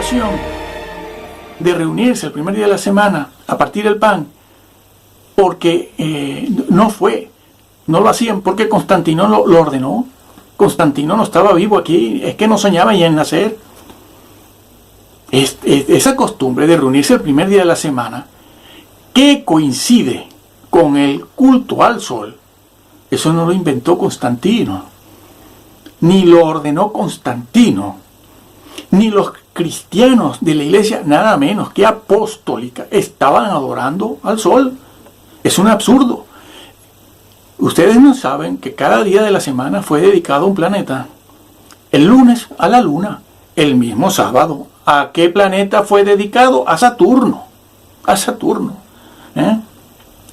celebración de reunirse el primer día de la semana a partir del pan, porque no lo hacían porque Constantino lo ordenó. Constantino no estaba vivo aquí, es que no soñaba ya en nacer. Esa costumbre de reunirse el primer día de la semana, que coincide con el culto al sol, eso no lo inventó Constantino, ni lo ordenó Constantino, ni los cristianos de la iglesia, nada menos que apostólica, estaban adorando al sol. Es un absurdo. Ustedes no saben que cada día de la semana fue dedicado a un planeta. El lunes a la luna, el mismo sábado. ¿A qué planeta fue dedicado? A Saturno. A Saturno.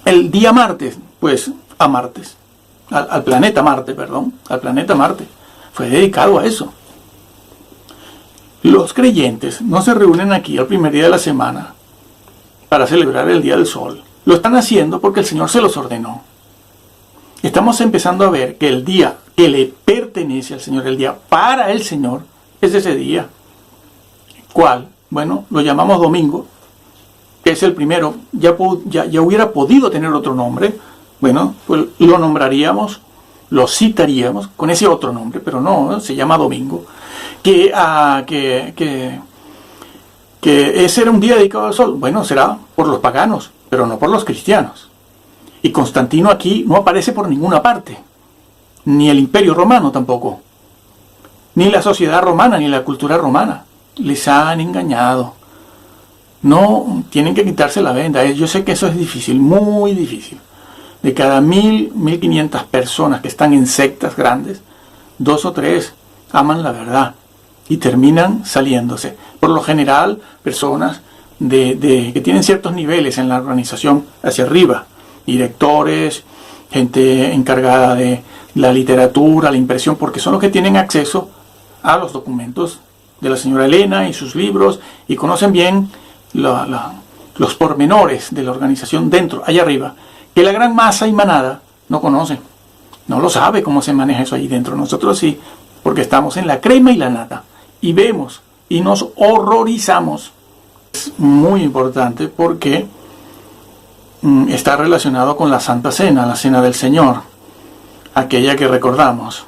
El día martes, pues a Martes. Al planeta Marte, perdón. Al planeta Marte. Fue dedicado a eso. Los creyentes no se reúnen aquí el primer día de la semana para celebrar el Día del Sol. Lo están haciendo porque el Señor se los ordenó. Estamos empezando a ver que el día que le pertenece al Señor, el día para el Señor, es ese día. ¿Cuál? Bueno, lo llamamos domingo, que es el primero. Ya hubiera podido tener otro nombre. Bueno, pues lo nombraríamos, lo citaríamos con ese otro nombre, pero no, se llama domingo. Que ese era un día dedicado al sol. Bueno, será por los paganos, pero no por los cristianos. Y Constantino aquí no aparece por ninguna parte, ni el Imperio Romano tampoco, ni la sociedad romana, ni la cultura romana. Les han engañado. No, tienen que quitarse la venda. Yo sé que eso es difícil, muy difícil. De cada 1.500 personas que están en sectas grandes, 2 o 3 aman la verdad y terminan saliéndose. Por lo general, personas que tienen ciertos niveles en la organización hacia arriba, directores, gente encargada de la literatura, la impresión, porque son los que tienen acceso a los documentos de la señora Elena y sus libros y conocen bien los pormenores de la organización dentro, allá arriba, que la gran masa y manada no conoce, no lo sabe cómo se maneja eso ahí dentro. Nosotros sí, porque estamos en la crema y la nata y vemos y nos horrorizamos. Es muy importante porque está relacionado con la Santa Cena, la Cena del Señor, aquella que recordamos,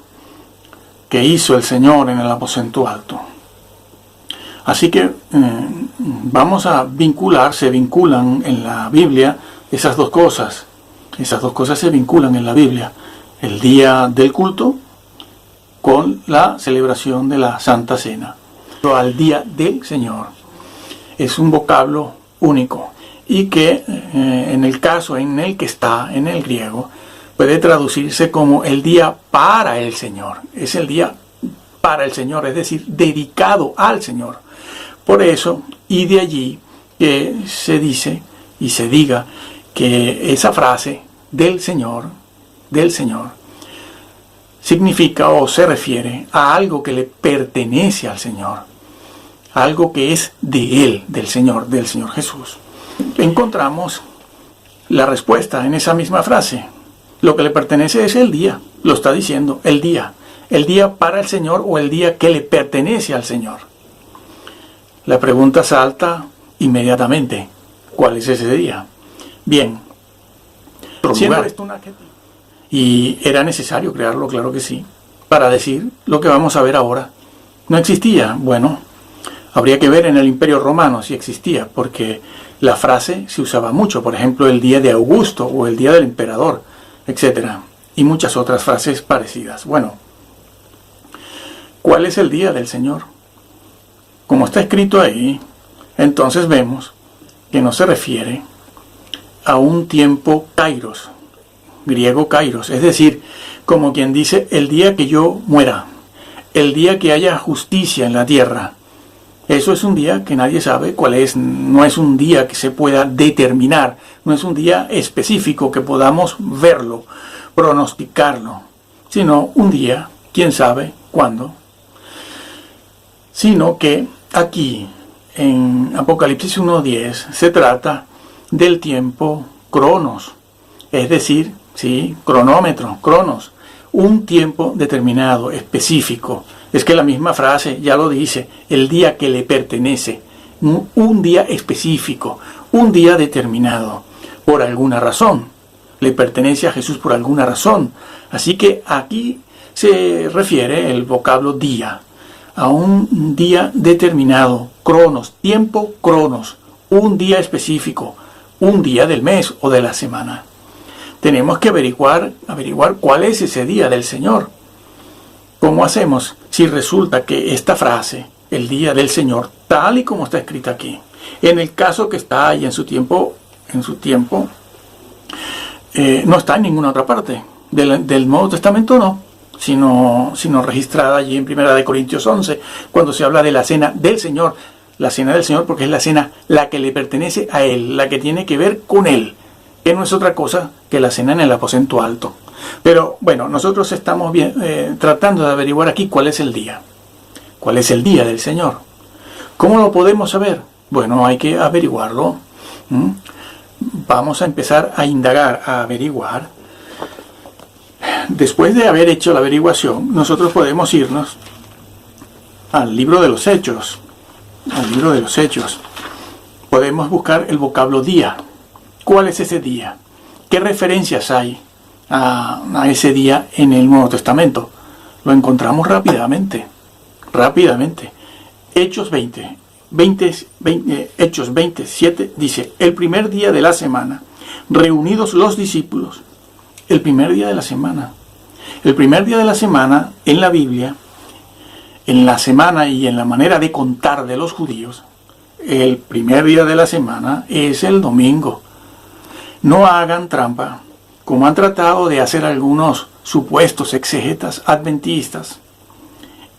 que hizo el Señor en el aposento alto. Así que se vinculan en la Biblia esas dos cosas se vinculan en la Biblia, el día del culto con la celebración de la Santa Cena. Al día del Señor es un vocablo único y que en el caso en el que está en el griego puede traducirse como el día para el Señor. Es el día para el Señor, es decir, dedicado al Señor. Por eso, y de allí que se dice y se diga que esa frase del Señor significa o se refiere a algo que le pertenece al Señor, algo que es de Él, del Señor Jesús. Encontramos la respuesta en esa misma frase. Lo que le pertenece es el día, lo está diciendo, el día para el Señor o el día que le pertenece al Señor. La pregunta salta inmediatamente, ¿cuál es ese día? Bien, y era necesario crearlo, claro que sí, para decir lo que vamos a ver ahora. ¿No existía? Bueno, habría que ver en el Imperio Romano si existía, porque la frase se usaba mucho, por ejemplo, el día de Augusto o el día del emperador, etc. Y muchas otras frases parecidas. Bueno, ¿cuál es el día del Señor? Como está escrito ahí, entonces vemos que no se refiere a un tiempo kairos, griego kairos, es decir, como quien dice, el día que yo muera, el día que haya justicia en la tierra. Eso es un día que nadie sabe cuál es, no es un día que se pueda determinar, no es un día específico que podamos verlo, pronosticarlo, sino un día, quién sabe cuándo. Sino que aquí, en Apocalipsis 1:10, se trata del tiempo cronos, es decir, sí, cronómetro, cronos, un tiempo determinado, específico, Es que la misma frase ya lo dice, el día que le pertenece, un día específico, un día determinado, por alguna razón. Le pertenece a Jesús por alguna razón. Así que aquí se refiere el vocablo día a un día determinado, cronos, tiempo cronos, un día específico, un día del mes o de la semana. Tenemos que averiguar cuál es ese día del Señor. ¿Cómo hacemos si resulta que esta frase, el día del Señor, tal y como está escrita aquí, en el caso que está ahí en su tiempo, no está en ninguna otra parte del Nuevo Testamento, no, sino registrada allí en 1 Corintios 11, cuando se habla de la cena del Señor, la cena del Señor, porque es la cena la que le pertenece a Él, la que tiene que ver con Él, que no es otra cosa que la cena en el aposento alto. Pero bueno, nosotros estamos tratando de averiguar aquí cuál es el día del Señor. ¿Cómo lo podemos saber? Bueno, hay que averiguarlo. Vamos a empezar a indagar, a averiguar. Después de haber hecho la averiguación, nosotros podemos irnos al libro de los Hechos. Podemos buscar el vocablo día. ¿Cuál es ese día? ¿Qué referencias hay a ese día en el Nuevo Testamento? Lo encontramos rápidamente. Hechos 27 dice, el primer día de la semana, reunidos los discípulos. El primer día de la semana. El primer día de la semana en la Biblia, en la semana y en la manera de contar de los judíos, el primer día de la semana es el domingo. No hagan trampa, como han tratado de hacer algunos supuestos exegetas adventistas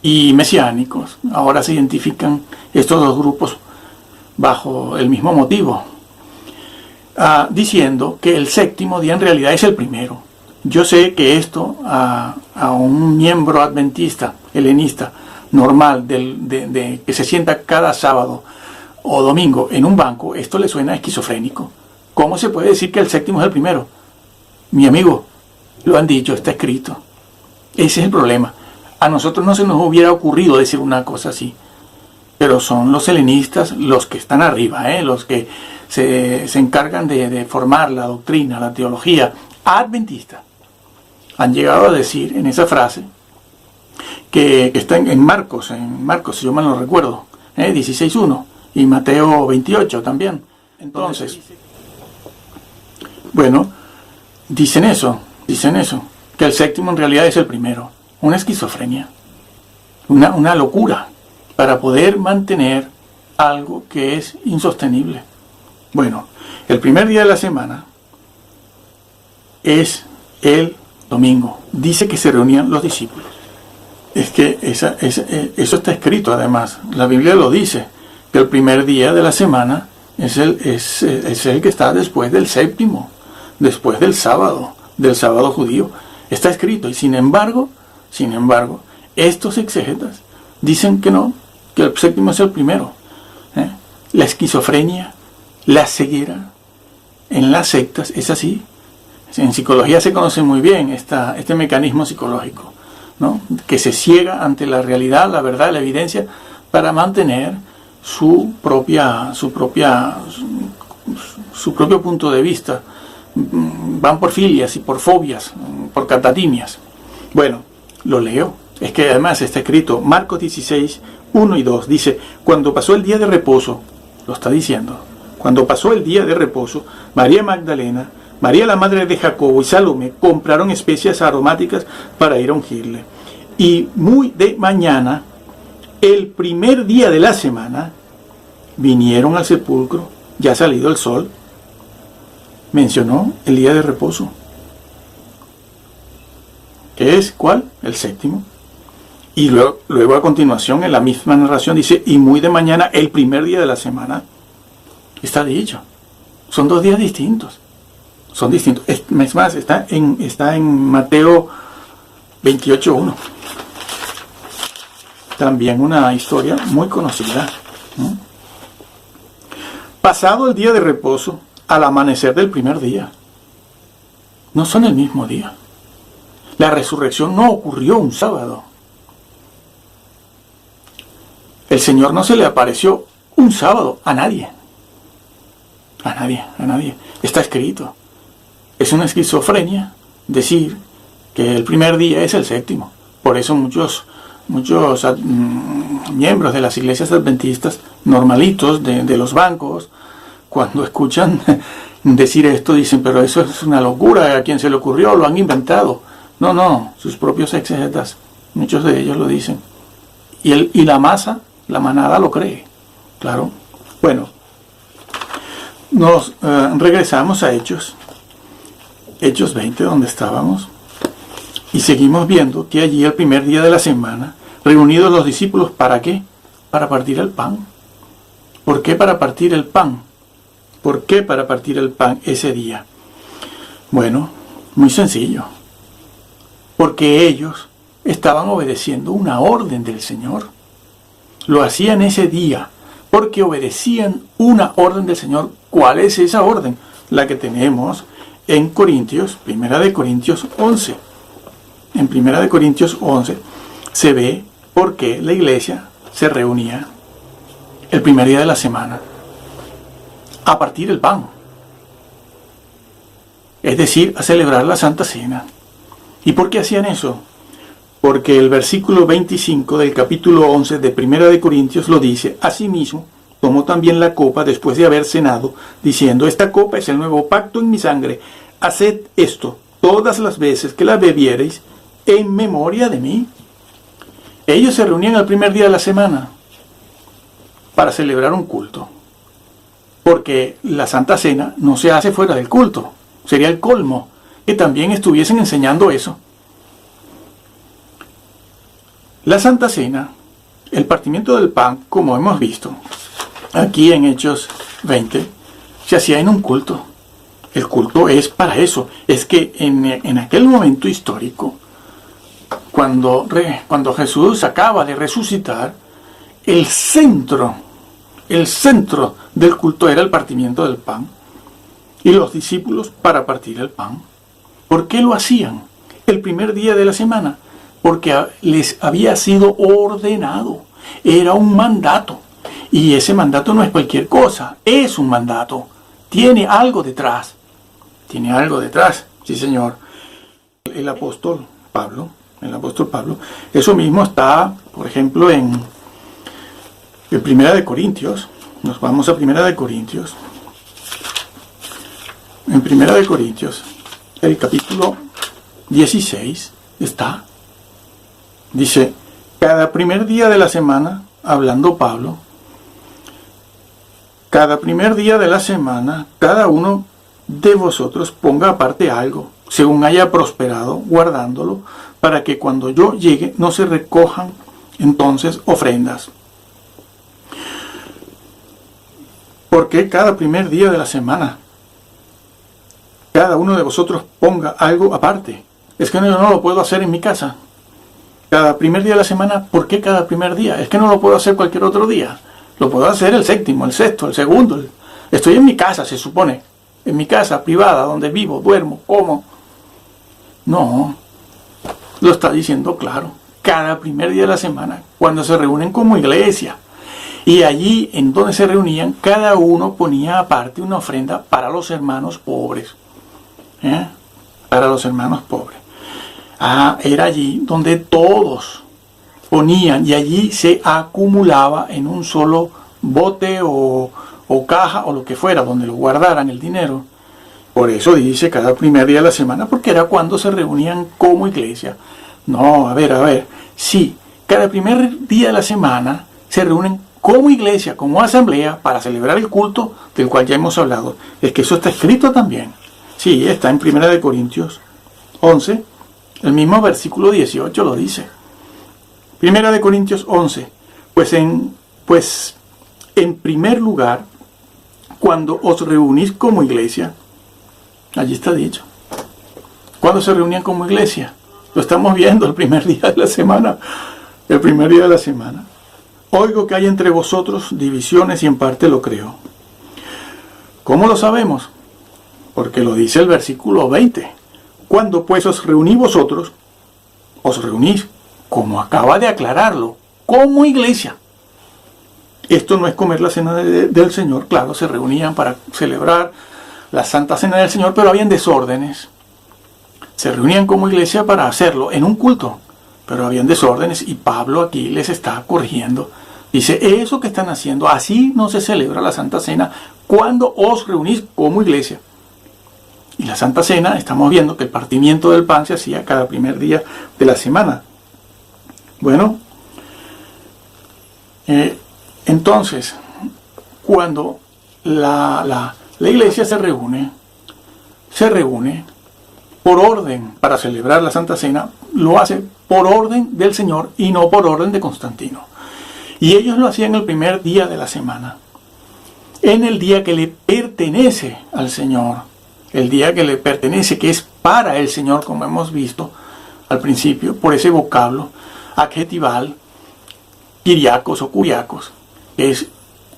y mesiánicos. Ahora se identifican estos dos grupos bajo el mismo motivo, diciendo que el séptimo día en realidad es el primero. Yo sé que esto a un miembro adventista, helenista, normal, que se sienta cada sábado o domingo en un banco, esto le suena esquizofrénico. ¿Cómo se puede decir que el séptimo es el primero? Mi amigo, lo han dicho, está escrito. Ese es el problema. A nosotros no se nos hubiera ocurrido decir una cosa así. Pero son los helenistas los que están arriba, los que se encargan de formar la doctrina, la teología adventista. Han llegado a decir en esa frase que está en Marcos, si yo mal no recuerdo, 16.1, y Mateo 28 también. Entonces, bueno, dicen eso, que el séptimo en realidad es el primero. Una esquizofrenia, una locura, para poder mantener algo que es insostenible. Bueno, el primer día de la semana es el domingo. Dice que se reunían los discípulos. Es que eso está escrito además. La Biblia lo dice, que el primer día de la semana es el que está después del séptimo, después del sábado judío. Está escrito. Y sin embargo, estos exegetas dicen que no, que el séptimo es el primero. La esquizofrenia, la ceguera en las sectas es así. En psicología se conoce muy bien este mecanismo psicológico, ¿no? Que se ciega ante la realidad, la verdad, la evidencia, para mantener su propio punto de vista. Van por filias y por fobias, por catatimias. Bueno, lo leo. Es que además está escrito, Marcos 16, 1 y 2, dice, cuando pasó el día de reposo, lo está diciendo, cuando pasó el día de reposo, María Magdalena, María la madre de Jacobo y Salomé compraron especias aromáticas para ir a ungirle. Y muy de mañana, el primer día de la semana, vinieron al sepulcro, ya salido el sol. Mencionó el día de reposo. ¿Qué es? ¿Cuál? El séptimo. Y luego a continuación, en la misma narración, dice, y muy de mañana, el primer día de la semana. Está dicho. Son dos días distintos. Son distintos. Es más, está en Mateo 28.1. También una historia muy conocida. Pasado el día de reposo, al amanecer del primer día. No son el mismo día. La resurrección no ocurrió un sábado. El Señor no se le apareció un sábado a nadie. A nadie, a nadie. Está escrito. Es una esquizofrenia decir que el primer día es el séptimo. Por eso muchos miembros de las iglesias adventistas, normalitos de los bancos, cuando escuchan decir esto, dicen, pero eso es una locura, ¿a quién se le ocurrió? Lo han inventado. No, sus propios exegetas, muchos de ellos lo dicen. Y la masa, la manada lo cree, claro. Bueno, nos regresamos a Hechos 20, donde estábamos, y seguimos viendo que allí el primer día de la semana, reunidos los discípulos, ¿para qué? Para partir el pan. ¿Por qué para partir el pan? ¿Por qué para partir el pan ese día? Bueno, muy sencillo. Porque ellos estaban obedeciendo una orden del Señor. Lo hacían ese día porque obedecían una orden del Señor. ¿Cuál es esa orden? La que tenemos en Corintios, 1 Corintios 11. En 1 Corintios 11 se ve por qué la iglesia se reunía el primer día de la semana a partir el pan. Es decir, a celebrar la Santa Cena. ¿Y por qué hacían eso? Porque el versículo 25 del capítulo 11 de 1 Corintios lo dice: asimismo, tomó también la copa después de haber cenado, diciendo: esta copa es el nuevo pacto en mi sangre. Haced esto todas las veces que la bebiereis en memoria de mí. Ellos se reunían el primer día de la semana para celebrar un culto. Porque la Santa Cena no se hace fuera del culto. Sería el colmo que también estuviesen enseñando eso. La Santa Cena, el partimiento del pan, como hemos visto aquí en Hechos 20, se hacía en un culto. El culto es para eso. Es que en aquel momento histórico, cuando Jesús acaba de resucitar, el centro del culto era el partimiento del pan. Y los discípulos para partir el pan. ¿Por qué lo hacían el primer día de la semana? Porque les había sido ordenado. Era un mandato. Y ese mandato no es cualquier cosa. Es un mandato. Tiene algo detrás. Tiene algo detrás. Sí, señor. El apóstol Pablo. Eso mismo está, por ejemplo, en 1 Corintios. Nos vamos a 1 Corintios. En 1 Corintios, el capítulo 16 está. Dice: cada primer día de la semana, hablando Pablo, cada primer día de la semana, cada uno de vosotros ponga aparte algo, según haya prosperado, guardándolo, para que cuando yo llegue no se recojan entonces ofrendas. Porque cada primer día de la semana, cada uno de vosotros ponga algo aparte. Es que no lo puedo hacer en mi casa. Cada primer día de la semana, ¿por qué cada primer día? Es que no lo puedo hacer cualquier otro día. Lo puedo hacer el séptimo, el sexto, el segundo. Estoy en mi casa, se supone. En mi casa privada, donde vivo, duermo, como. No, lo está diciendo claro. Cada primer día de la semana, cuando se reúnen como iglesia. Y allí, en donde se reunían, cada uno ponía aparte una ofrenda para los hermanos pobres. Para los hermanos pobres. Era allí donde todos ponían, y allí se acumulaba en un solo bote o caja o lo que fuera, donde lo guardaran el dinero. Por eso dice cada primer día de la semana, porque era cuando se reunían como iglesia. No, a ver, sí, cada primer día de la semana se reúnen como iglesia, como asamblea, para celebrar el culto del cual ya hemos hablado. Es que eso está escrito también. Sí, está en 1 Corintios 11, el mismo versículo 18 lo dice. 1 Corintios 11, pues en primer lugar, cuando os reunís como iglesia, allí está dicho. ¿Cuándo se reunían como iglesia? Lo estamos viendo el primer día de la semana. El primer día de la semana. Oigo que hay entre vosotros divisiones y en parte lo creo. ¿Cómo lo sabemos? Porque lo dice el versículo 20. Cuando pues os reunís vosotros, os reunís, como acaba de aclararlo, como iglesia. Esto no es comer la cena del Señor. Claro, se reunían para celebrar la Santa Cena del Señor, pero habían desórdenes. Se reunían como iglesia para hacerlo en un culto, pero habían desórdenes y Pablo aquí les está corrigiendo. Dice, eso que están haciendo, así no se celebra la Santa Cena cuando os reunís como iglesia. Y la Santa Cena, estamos viendo que el partimiento del pan se hacía cada primer día de la semana. Bueno, entonces, cuando la iglesia se reúne por orden para celebrar la Santa Cena, lo hace por orden del Señor y no por orden de Constantino. Y ellos lo hacían el primer día de la semana, en el día que le pertenece al Señor, el día que le pertenece, que es para el Señor, como hemos visto al principio, por ese vocablo adjetival, Kyriakos o Kuriakos, que es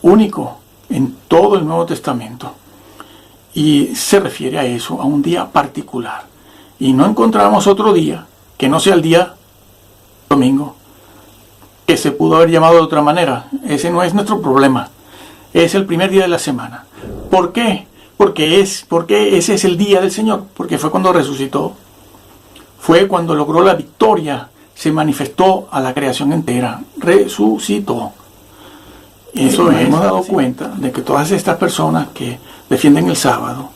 único en todo el Nuevo Testamento. Y se refiere a eso, a un día particular. Y no encontramos otro día que no sea el día domingo, que se pudo haber llamado de otra manera. Ese no es nuestro problema. Es el primer día de la semana. ¿Por qué? Porque ese es el día del Señor. Porque fue cuando resucitó. Fue cuando logró la victoria. Se manifestó a la creación entera. Resucitó. Eso hemos dado cuenta de que todas estas personas que defienden el sábado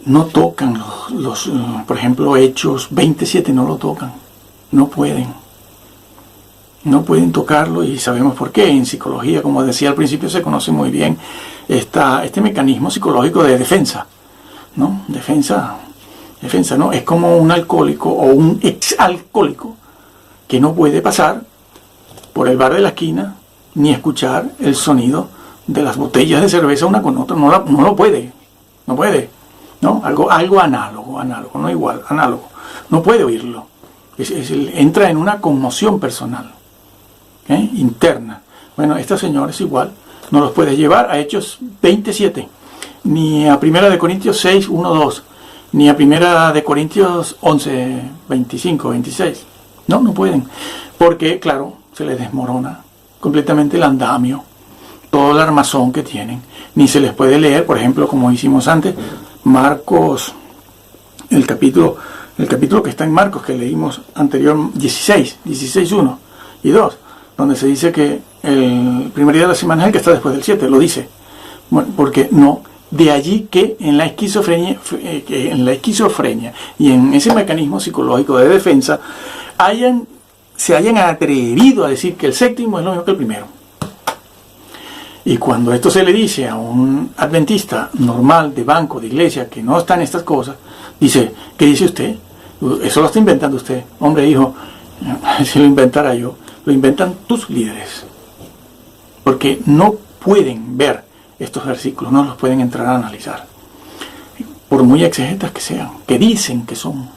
no tocan por ejemplo, Hechos 27 no lo tocan. No pueden tocarlo y sabemos por qué. En psicología, como decía al principio, se conoce muy bien este mecanismo psicológico de defensa, ¿no? Defensa, ¿no? Es como un alcohólico o un exalcohólico que no puede pasar por el bar de la esquina ni escuchar el sonido de las botellas de cerveza una con otra. No lo puede, ¿no? Algo análogo, no igual, análogo. No puede oírlo. Entra en una conmoción personal, interna. Bueno, esta señora es igual. No los puede llevar a Hechos 27, ni a 1 Corintios 6, 1, 2, ni a 1 Corintios 11, 25, 26. No pueden. Porque, claro, se les desmorona completamente el andamio, todo el armazón que tienen. Ni se les puede leer, por ejemplo, como hicimos antes, Marcos, el capítulo que está en Marcos, que leímos anterior, 16, 1 y 2, donde se dice que el primer día de la semana es el que está después del 7, lo dice. Bueno, porque no, de allí que en la esquizofrenia y en ese mecanismo psicológico de defensa se hayan atrevido a decir que el séptimo es lo mismo que el primero. Y cuando esto se le dice a un adventista normal, de banco, de iglesia, que no está en estas cosas, dice, ¿qué dice usted? Eso lo está inventando usted. Hombre, hijo, si lo inventara yo, lo inventan tus líderes. Porque no pueden ver estos versículos, no los pueden entrar a analizar. Por muy exegetas que sean, que dicen que son.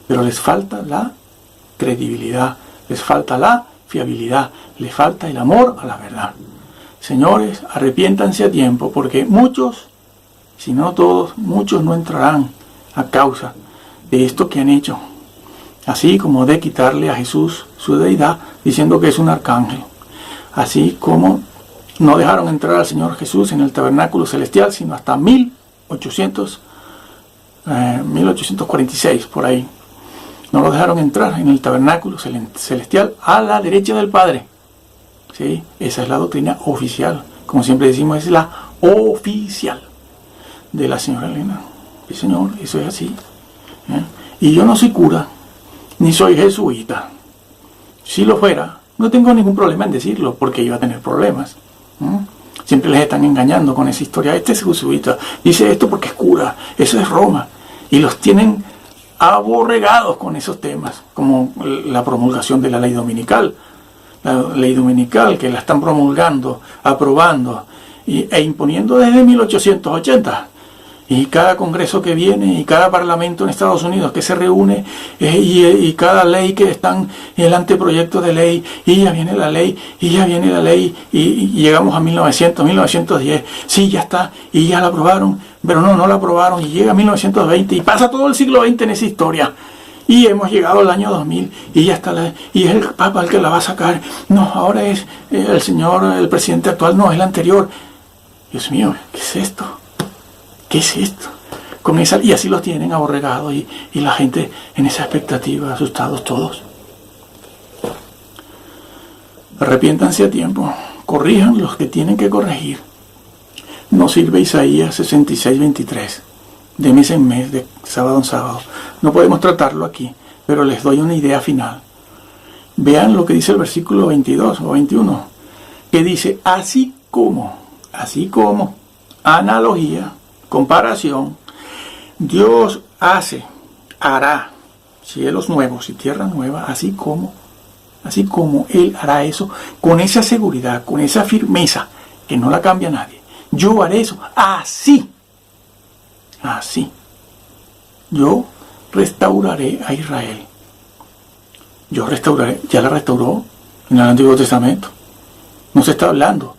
Pero les falta la credibilidad, les falta la fiabilidad, les falta el amor a la verdad. Señores, arrepiéntanse a tiempo, porque muchos, si no todos, muchos no entrarán a causa de esto que han hecho. Así como de quitarle a Jesús su deidad, diciendo que es un arcángel. Así como no dejaron entrar al Señor Jesús en el tabernáculo celestial, sino hasta 1846, por ahí. No lo dejaron entrar en el tabernáculo celestial a la derecha del Padre. ¿Sí? Esa es la doctrina oficial. Como siempre decimos, es la oficial de la señora Elena. Sí, señor, eso es así. Y yo no soy cura, ni soy jesuita. Si lo fuera, no tengo ningún problema en decirlo, porque iba a tener problemas. Siempre les están engañando con esa historia. Este es jesuita, dice esto porque es cura, eso es Roma. Y los tienen aborregados con esos temas, como la promulgación de la ley dominical. La ley dominical que la están promulgando, aprobando e imponiendo desde 1880. Y cada congreso que viene y cada parlamento en Estados Unidos que se reúne y cada ley que están en el anteproyecto de ley, y ya viene la ley, y ya viene la ley, y llegamos a 1910, sí, ya está, y ya la aprobaron, pero no la aprobaron, y llega 1920 y pasa todo el siglo XX en esa historia. Y hemos llegado al año 2000 y ya está y es el Papa el que la va a sacar. No, ahora es el presidente actual, no, es el anterior. Dios mío, ¿qué es esto? ¿Qué es esto? Y así los tienen aborregados y la gente en esa expectativa, asustados todos. Arrepiéntanse a tiempo, corrijan los que tienen que corregir. No sirve Isaías 66:23, de mes en mes, de sábado en sábado. No podemos tratarlo aquí, pero les doy una idea final. Vean lo que dice el versículo 22 o 21, que dice, así como, analogía, comparación, Dios hará cielos nuevos y tierra nueva, así como Él hará eso, con esa seguridad, con esa firmeza, que no la cambia nadie. Yo haré eso, así. Yo restauraré a Israel. Yo restauraré, ya la restauró en el Antiguo Testamento. No se está hablando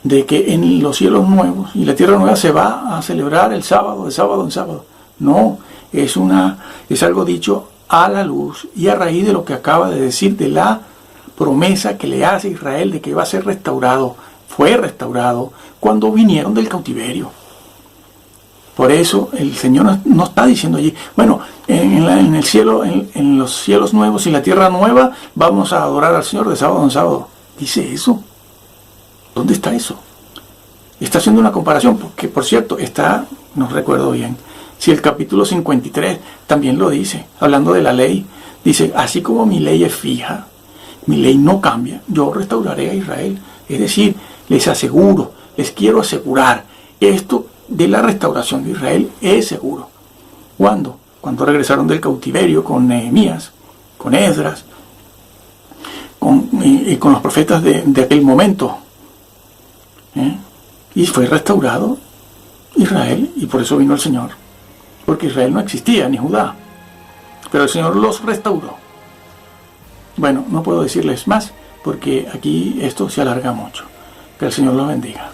de que en los cielos nuevos y la tierra nueva se va a celebrar el sábado, de sábado en sábado. No, es algo dicho a la luz y a raíz de lo que acaba de decir, de la promesa que le hace Israel de que va a ser restaurado. Fue restaurado cuando vinieron del cautiverio. Por eso el Señor no está diciendo allí, bueno, en el cielo, en los cielos nuevos y la tierra nueva, vamos a adorar al Señor de sábado en sábado. Dice eso. ¿Dónde está eso? Está haciendo una comparación, porque por cierto, no recuerdo bien, si el capítulo 53 también lo dice, hablando de la ley, dice, así como mi ley es fija, mi ley no cambia, yo restauraré a Israel. Es decir, les quiero asegurar, esto de la restauración de Israel es seguro. ¿Cuándo? Cuando regresaron del cautiverio con Nehemías, con Esdras, y con los profetas de aquel momento. Y fue restaurado Israel, y por eso vino el Señor, porque Israel no existía, ni Judá, pero el Señor los restauró. Bueno, no puedo decirles más porque aquí esto se alarga mucho. Que el Señor los bendiga.